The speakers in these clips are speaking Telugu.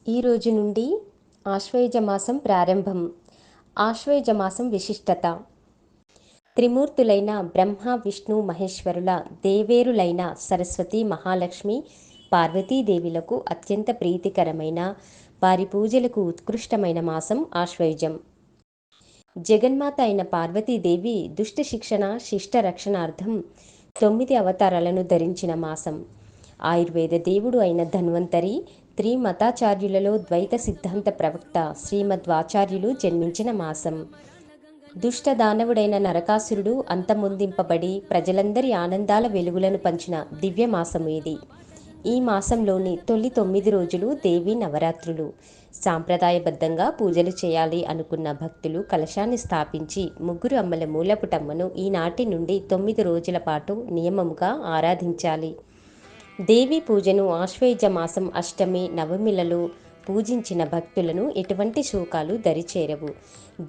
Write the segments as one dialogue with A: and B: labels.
A: ఈ రోజు నుండి ఆశ్వయుజ మాసం ప్రారంభం. ఆశ్వయుజ మాసం విశిష్టత: త్రిమూర్తులైన బ్రహ్మ విష్ణు మహేశ్వరుల దేవేరులైన సరస్వతి మహాలక్ష్మి పార్వతీదేవిలకు అత్యంత ప్రీతికరమైన వారి పూజలకు ఉత్కృష్టమైన మాసం ఆశ్వయుజం. జగన్మాత అయిన పార్వతీదేవి దుష్ట శిక్షణ శిష్ట రక్షణార్థం 9 అవతారాలను ధరించిన మాసం. ఆయుర్వేద దేవుడు అయిన ధన్వంతరి, త్రిమతాచార్యులలో ద్వైత సిద్ధాంత ప్రవక్త శ్రీమద్వాచార్యులు జన్మించిన మాసం. దుష్ట దానవుడైన నరకాసురుడు అంతమొందింపబడి ప్రజలందరి ఆనందాల వెలుగులను పంచిన దివ్య మాసము ఇది. ఈ మాసంలోని తొలి 9 రోజులు దేవీ నవరాత్రులు. సాంప్రదాయబద్ధంగా పూజలు చేయాలి అనుకున్న భక్తులు కలశాన్ని స్థాపించి ముగ్గురు అమ్మల మూలపుటమ్మను ఈనాటి నుండి 9 రోజుల పాటు నియమముగా ఆరాధించాలి. దేవీ పూజను ఆశ్వయుజ మాసం అష్టమి నవమిలలో పూజించిన భక్తులను ఎటువంటి శోకాలు దరిచేరవు.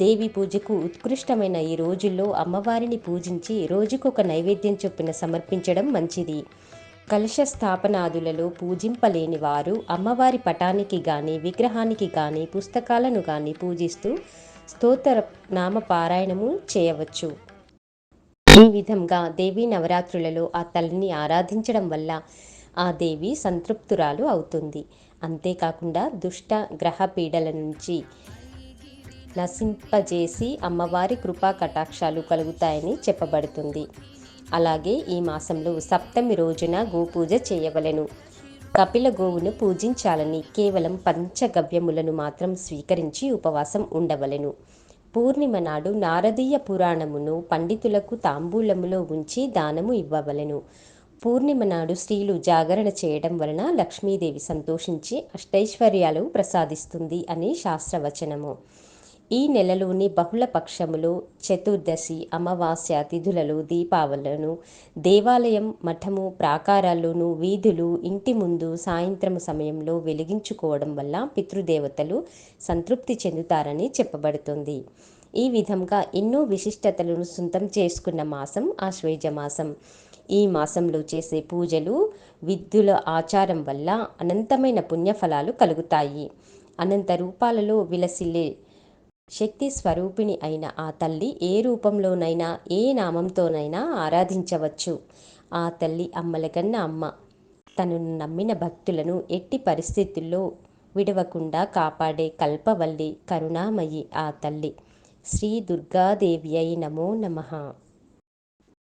A: దేవి పూజకు ఉత్కృష్టమైన ఈ రోజుల్లో అమ్మవారిని పూజించి రోజుకొక నైవేద్యం చొప్పున సమర్పించడం మంచిది. కలశ స్థాపనాదులలో పూజింపలేని వారు అమ్మవారి పటానికి గాని విగ్రహానికి గాని పుస్తకాలను గాని పూజిస్తూ స్తోత్ర నామ పారాయణము చేయవచ్చు. ఈ విధంగా దేవీ నవరాత్రులలో ఆ తల్లిని ఆరాధించడం వల్ల ఆ దేవి సంతృప్తురాలు అవుతుంది. అంతేకాకుండా దుష్ట గ్రహ పీడల నుంచి నశింపజేసి అమ్మవారి కృపా కటాక్షాలు కలుగుతాయని చెప్పబడుతుంది. అలాగే ఈ మాసంలో సప్తమి రోజున గోపూజ చేయవలెను. కపిల గోవును పూజించాలని, కేవలం పంచగవ్యములను మాత్రం స్వీకరించి ఉపవాసం ఉండవలెను. పూర్ణిమ నాడు నారదీయ పురాణమును పండితులకు తాంబూలములో ఉంచి దానము ఇవ్వవలెను. పూర్ణిమ నాడు స్త్రీలు జాగరణ చేయడం వలన లక్ష్మీదేవి సంతోషించి అష్టైశ్వర్యాలు ప్రసాదిస్తుంది అని శాస్త్రవచనము. ఈ నెలలోని బహుళ పక్షములో చతుర్దశి, అమావాస్య తిథులలో దీపావళులను దేవాలయం, మఠము, ప్రాకారాల్లోనూ వీధులు, ఇంటి ముందు సాయంత్రము సమయంలో వెలిగించుకోవడం వల్ల పితృదేవతలు సంతృప్తి చెందుతారని చెప్పబడుతుంది. ఈ విధంగా ఎన్నో విశిష్టతలను సొంతం చేసుకున్న మాసం ఆశ్వయుజ మాసం. ఈ మాసంలో చేసే పూజలు, విధుల ఆచారం వల్ల అనంతమైన పుణ్యఫలాలు కలుగుతాయి. అనంత రూపాలలో విలసిల్లే శక్తి స్వరూపిణి అయిన ఆ తల్లి ఏ రూపంలోనైనా ఏ నామంతోనైనా ఆరాధించవచ్చు. ఆ తల్లి అమ్మలకన్న అమ్మ. తనను నమ్మిన భక్తులను ఎట్టి పరిస్థితుల్లో విడవకుండా కాపాడే కల్పవల్లి, కరుణామయి ఆ తల్లి. శ్రీ దుర్గాదేవ్యై నమో నమః.